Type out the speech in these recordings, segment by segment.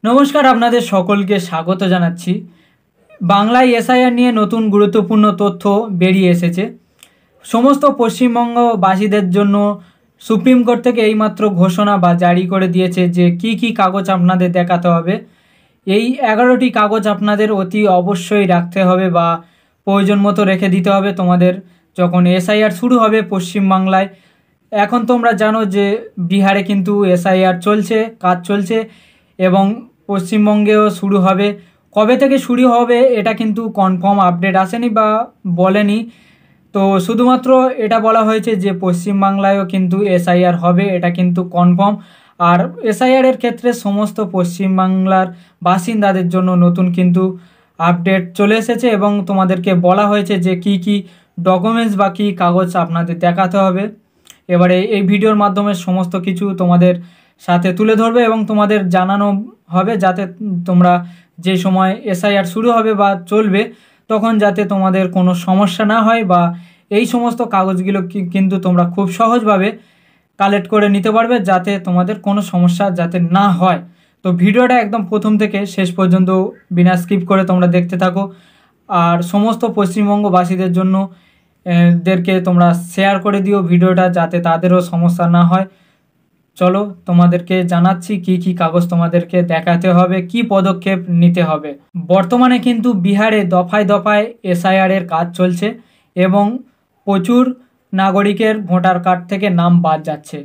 নমস্কার, আপনাদের সকলকে স্বাগত জানাচ্ছি। বাংলায় এসআইআর নিয়ে নতুন গুরুত্বপূর্ণ তথ্য বেরিয়ে এসেছে। সমস্ত পশ্চিমবঙ্গবাসীদের জন্য সুপ্রিম কোর্ট থেকে এইমাত্র ঘোষণা বা জারি করে দিয়েছে যে কি কি কাগজ আপনাদের দেখাতে হবে। এই 11টি কাগজ আপনাদের অতি অবশ্যই রাখতে হবে বা প্রয়োজন মতো রেখে দিতে হবে তোমাদের যখন এসআইআর শুরু হবে পশ্চিমবাংলায়। এখন তোমরা জানো যে বিহারে কিন্তু এসআইআর চলছে, কাজ চলছে এবং পশ্চিমবঙ্গেও শুরু হবে। কবে থেকে শুরু হবে এটা কিন্তু কনফার্ম আপডেট আসেনি বা বলেনি। তো শুধুমাত্র এটা বলা হয়েছে যে পশ্চিমবাংলায়ও কিন্তু এসআইআর হবে, এটা কিন্তু কনফার্ম। আর এসআইআর এর ক্ষেত্রে সমস্ত পশ্চিমবাংলার বাসিন্দাদের জন্য নতুন কিন্তু আপডেট চলে এসেছে এবং তোমাদেরকে বলা হয়েছে যে কি কি ডকুমেন্টস বা কী কাগজ আপনাদের দেখাতে হবে। এবারে এই ভিডিওর মাধ্যমে সমস্ত কিছু তোমাদের সাথে তুলে ধরবে এবং তোমাদের জানানো হবে যাতে তোমরা যে সময় এসআইআর শুরু হবে বা চলবে তখন যাতে তোমাদের কোনো সমস্যা না হয় বা এই সমস্ত কাগজগুলো কিন্তু তোমরা খুব সহজভাবে কালেক্ট করে নিতে পারবে যাতে তোমাদের কোনো সমস্যা যাতে না হয়। তো ভিডিওটা একদম প্রথম থেকে শেষ পর্যন্ত বিনা স্কিপ করে তোমরা দেখতে থাকো। আর সমস্ত পশ্চিমবঙ্গবাসীদের জন্য দেরকে তোমরা শেয়ার করে দিও ভিডিওটা যাতে তাদেরও সমস্যা না হয়। চলো তোমাদেরকে জানাচ্ছি কি কি কাগজ তোমাদেরকে দেখাতে হবে, কি পদক্ষেপ নিতে হবে। বর্তমানে কিন্তু বিহারে দফায় দফায় এসআইআর এর কাজ চলছে এবং প্রচুর নাগরিকের ভোটার কার্ড থেকে নাম বাদ যাচ্ছে।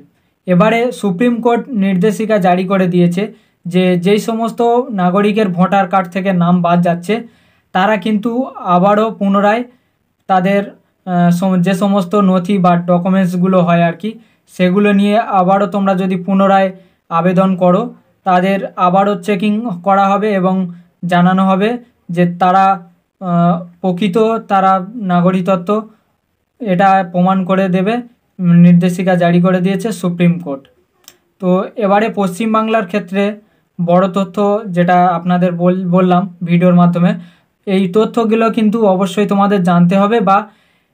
এবারে সুপ্রিম কোর্ট নির্দেশিকা জারি করে দিয়েছে যে যেই সমস্ত নাগরিকের ভোটার কার্ড থেকে নাম বাদ যাচ্ছে তারা কিন্তু আবারও পুনরায় তাদের যে সমস্ত নথি বা ডকুমেন্টসগুলো হয় আর কি সেগুলো নিয়ে আবারও তোমরা যদি পুনরায় আবেদন করো তাদের আবারও চেকিং করা হবে এবং জানানো হবে যে তারা প্রকৃত তারা নাগরিকত্ব এটা প্রমাণ করে দেবে। নির্দেশিকা জারি করে দিয়েছে সুপ্রিম কোর্ট। তো এবারে পশ্চিমবাংলার ক্ষেত্রে বড় তথ্য যেটা আপনাদের বললাম ভিডিওর মাধ্যমে, এই তথ্যগুলো কিন্তু অবশ্যই তোমাদের জানতে হবে বা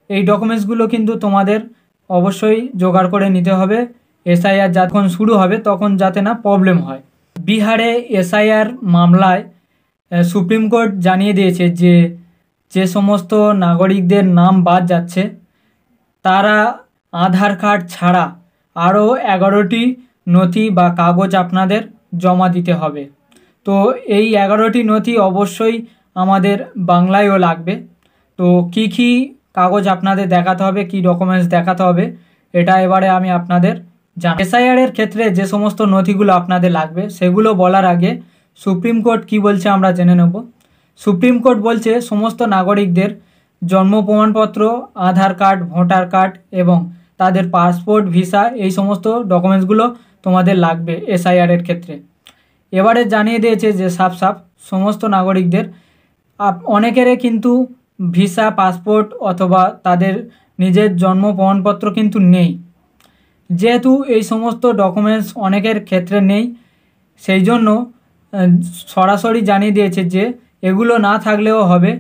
এই ডকুমেন্টসগুলো কিন্তু তোমাদের অবশ্যই জোগাড় করে নিতে হবে এসআইআর যখন শুরু হবে তখন যাতে না প্রবলেম হয়। বিহারে এসআইআর মামলায় সুপ্রিম কোর্ট জানিয়ে দিয়েছে যে যে সমস্ত নাগরিকদের নাম বাদ যাচ্ছে তারা আধার কার্ড ছাড়া আরও 11টি নথি বা কাগজ আপনাদের জমা দিতে হবে। তো এই 11টি নথি অবশ্যই আমাদের বাংলায়ও লাগবে। তো কি কি কাগজ আপনাদের দেখাতে হবে, কি ডকুমেন্টস দেখাতে হবে এটা এবারে আমি আপনাদের এসআইআর এর ক্ষেত্রে যে সমস্ত নথিগুলো আপনাদের লাগবে সেগুলো বলার আগে সুপ্রিম কোর্ট কি বলছে আমরা জেনে নেব। সুপ্রিম কোর্ট বলছে সমস্ত নাগরিকদের জন্ম প্রমাণপত্র, আধার কার্ড, ভোটার কার্ড এবং তাদের পাসপোর্ট, ভিসা এই সমস্ত ডকুমেন্টসগুলো তোমাদের লাগবে এসআইআর এর ক্ষেত্রে। এবারে জানিয়ে দিয়েছে যে সাফ সমস্ত নাগরিকদের অনেকেরই কিন্তু ভিসা, পাসপোর্ট অথবা তাদের নিজের জন্ম প্রমাণপত্র কিন্তু নেই। যেহেতু এই সমস্ত ডকুমেন্টস অনেকের ক্ষেত্রে নেই সেই জন্য সরাসরি জানিয়ে দিয়েছে যে এগুলো না থাকলেও হবে,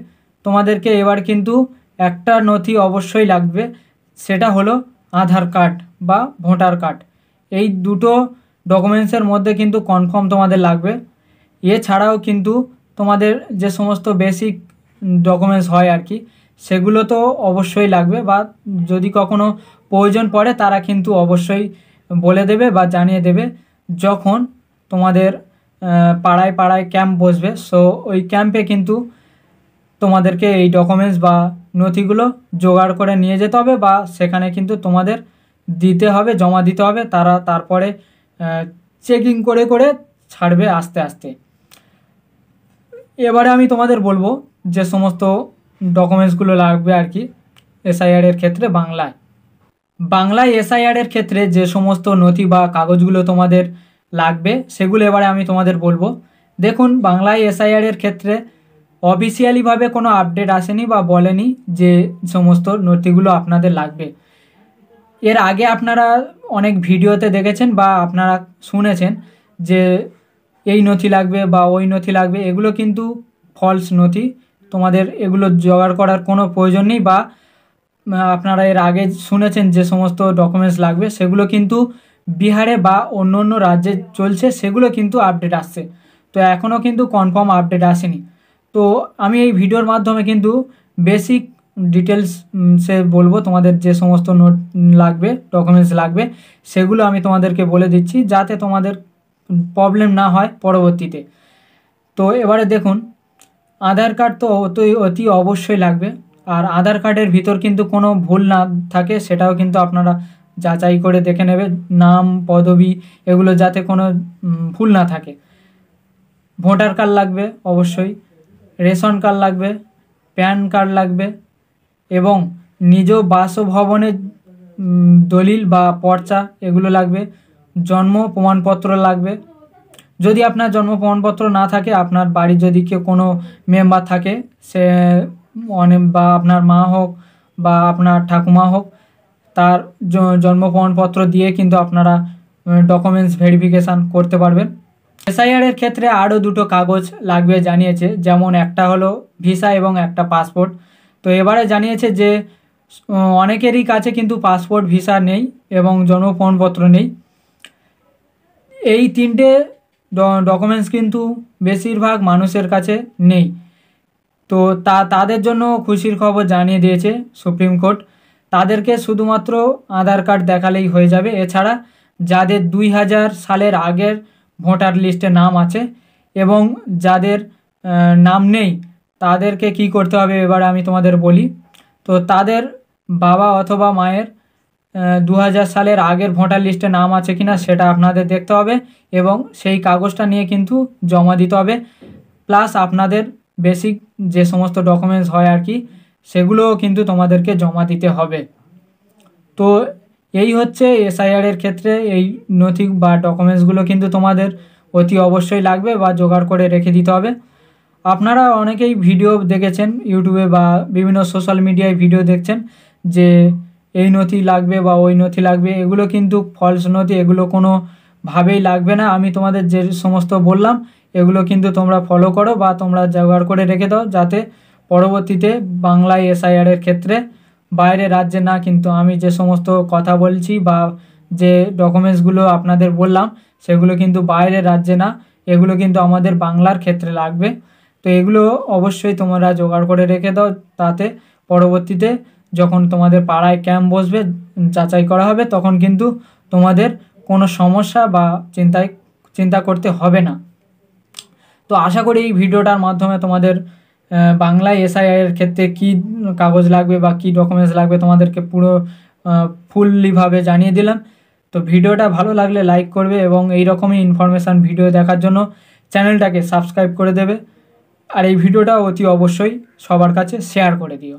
তোমাদেরকে এবার কিন্তু একটা নথি অবশ্যই লাগবে, সেটা হলো আধার কার্ড বা ভোটার কার্ড। এই দুটো ডকুমেন্টসের মধ্যে কিন্তু কনফার্ম তোমাদের লাগবে। এছাড়াও কিন্তু তোমাদের যে সমস্ত বেসিক ডকুমেন্টস হয় আর কি সেগুলো তো অবশ্যই লাগবে বা যদি কখনো প্রয়োজন পড়ে তারা কিন্তু অবশ্যই বলে দেবে বা জানিয়ে দেবে যখন তোমাদের পাড়ায় পাড়ায় ক্যাম্প বসবে। সো ওই ক্যাম্পে কিন্তু তোমাদেরকে এই ডকুমেন্টস বা নথিগুলো জোগাড় করে নিয়ে যেতে হবে বা সেখানে কিন্তু তোমাদের দিতে হবে, জমা দিতে হবে। তারা তারপরে চেকিং করে করে ছাড়বে আস্তে আস্তে। এবারে আমি তোমাদের বলবো যে সমস্ত ডকুমেন্টসগুলো লাগবে আর কি এসআইআর এর ক্ষেত্রে বাংলায় এসআইআর এর ক্ষেত্রে যে সমস্ত নথি বা কাগজগুলো তোমাদের লাগবে সেগুলো এবারে আমি তোমাদের বলবো। দেখুন, বাংলায় এসআইআর এর ক্ষেত্রে অফিসিয়ালিভাবে কোনো আপডেট আসেনি বা বলেনি যে সমস্ত নথিগুলো আপনাদের লাগবে। এর আগে আপনারা অনেক ভিডিওতে দেখেছেন বা আপনারা শুনেছেন যে এই নথি লাগবে বা ওই নথি লাগবে, এগুলো কিন্তু ফলস নথি। তোমাদের এগুলো জোগাড় করার কোনো প্রয়োজন নেই বা আপনারা এর আগে শুনেছেন যে সমস্ত ডকুমেন্টস লাগবে সেগুলো কিন্তু বিহারে বা অন্য অন্য রাজ্যে চলছে, সেগুলো কিন্তু আপডেট আসছে। তো এখনও কিন্তু কনফার্ম আপডেট আসেনি। তো আমি এই ভিডিওর মাধ্যমে কিন্তু বেসিক ডিটেলসে বলবো, তোমাদের যে সমস্ত নোট লাগবে, ডকুমেন্টস লাগবে, সেগুলো আমি তোমাদেরকে বলে দিচ্ছি যাতে তোমাদের প্রবলেম না হয় পরবর্তীতে। তো এবারে দেখুন, আধার কার্ড তো অতি অবশ্যই লাগবে। আর আধার কার্ডের ভিতর কিন্তু কোনো ভুল না থাকে সেটাও কিন্তু আপনারা যাচাই করে দেখে নেবে, নাম, পদবি এগুলো যাতে কোনো ভুল না থাকে। ভোটার কার্ড লাগবে অবশ্যই, রেশন কার্ড লাগবে, প্যান কার্ড লাগবে এবং নিজ বাসভবনের দলিল বা পর্চা এগুলো লাগবে। জন্ম প্রমাণপত্র লাগবে। যদি আপনার জন্ম প্রমাণপত্র না থাকে, আপনার বাড়ির যদি কেউ কোনো মেম্বার থাকে, সে বা আপনার মা হোক বা আপনার ঠাকুমা হোক, তার জন্ম প্রমাণপত্র দিয়ে কিন্তু আপনারা ডকুমেন্টস ভেরিফিকেশান করতে পারবেন। এসআইআরের ক্ষেত্রে আরও দুটো কাগজ লাগবে জানিয়েছে, যেমন একটা হলো ভিসা এবং একটা পাসপোর্ট। তো এবারে জানিয়েছে যে অনেকেরই কাছে কিন্তু পাসপোর্ট, ভিসা নেই এবং জন্ম প্রমাণপত্র নেই। এই তিনটে ডকুমেন্টস কিন্তু বেশিরভাগ মানুষের কাছে নেই। তো তাদের জন্য খুশির খবর জানিয়ে দিয়েছে সুপ্রিম কোর্ট। তাদেরকে শুধুমাত্র আধার কার্ড দেখালেই হয়ে যাবে। এছাড়া যাদের 2000 সালের আগের ভোটার লিস্টে নাম আছে এবং যাদের নাম নেই, তাদেরকে কি করতে হবে এবার আমি তোমাদের বলি। তো তাদের বাবা অথবা মায়ের 2000 সালের আগের ভোটার লিস্টে নাম আছে কিনা সেটা আপনাদের দেখতে হবে এবং সেই কাগজটা নিয়ে কিন্তু জমা দিতে হবে। প্লাস আপনাদের বেসিক যে সমস্ত ডকুমেন্টস হয় আর কি, সেগুলোও কিন্তু তোমাদেরকে জমা দিতে হবে। তো এই হচ্ছে এসআইআরের ক্ষেত্রে এই নথি বা ডকুমেন্টসগুলো কিন্তু তোমাদের অতি অবশ্যই লাগবে বা জোগাড় করে রেখে দিতে হবে। আপনারা অনেকেই ভিডিও দেখেছেন ইউটিউবে বা বিভিন্ন সোশ্যাল মিডিয়ায় ভিডিও দেখছেন যে এই নথি লাগবে বা ওই নথি লাগবে, এগুলো কিন্তু ফলস নথি, এগুলো কোনোভাবেই লাগবে না। আমি তোমাদের যে সমস্ত বললাম এগুলো কিন্তু তোমরা ফলো করো বা তোমরা জোগাড় করে রেখে দাও, যাতে পরবর্তীতে বাংলায় এসআইআরের ক্ষেত্রে বাইরে রাজ্যে না, কিন্তু আমি যে সমস্ত কথা বলছি বা যে ডকুমেন্টসগুলো আপনাদের বললাম সেগুলো কিন্তু বাইরের রাজ্যে না, এগুলো কিন্তু আমাদের বাংলার ক্ষেত্রে লাগবে। তো এগুলো অবশ্যই তোমরা জোগাড় করে রেখে দাও, তাতে পরবর্তীতে যখন তোমাদের পাড়ায় ক্যাম্প বসবে, যাচাই করা হবে, তখন কিন্তু তোমাদের কোনো সমস্যা বা চিন্তা করতে হবে না। তো আশা করি এই ভিডিওটার মাধ্যমে তোমাদের বাংলায় এসআইআর ক্ষেত্রে কী কাগজ লাগবে বা কী ডকুমেন্টস লাগবে তোমাদেরকে পুরো ফুললিভাবে জানিয়ে দিলাম। তো ভিডিওটা ভালো লাগলে লাইক করবে এবং এই রকমই ইনফরমেশান ভিডিও দেখার জন্য চ্যানেলটাকে সাবস্ক্রাইব করে দেবে। আর এই ভিডিওটা অতি অবশ্যই সবার কাছে শেয়ার করে দিও।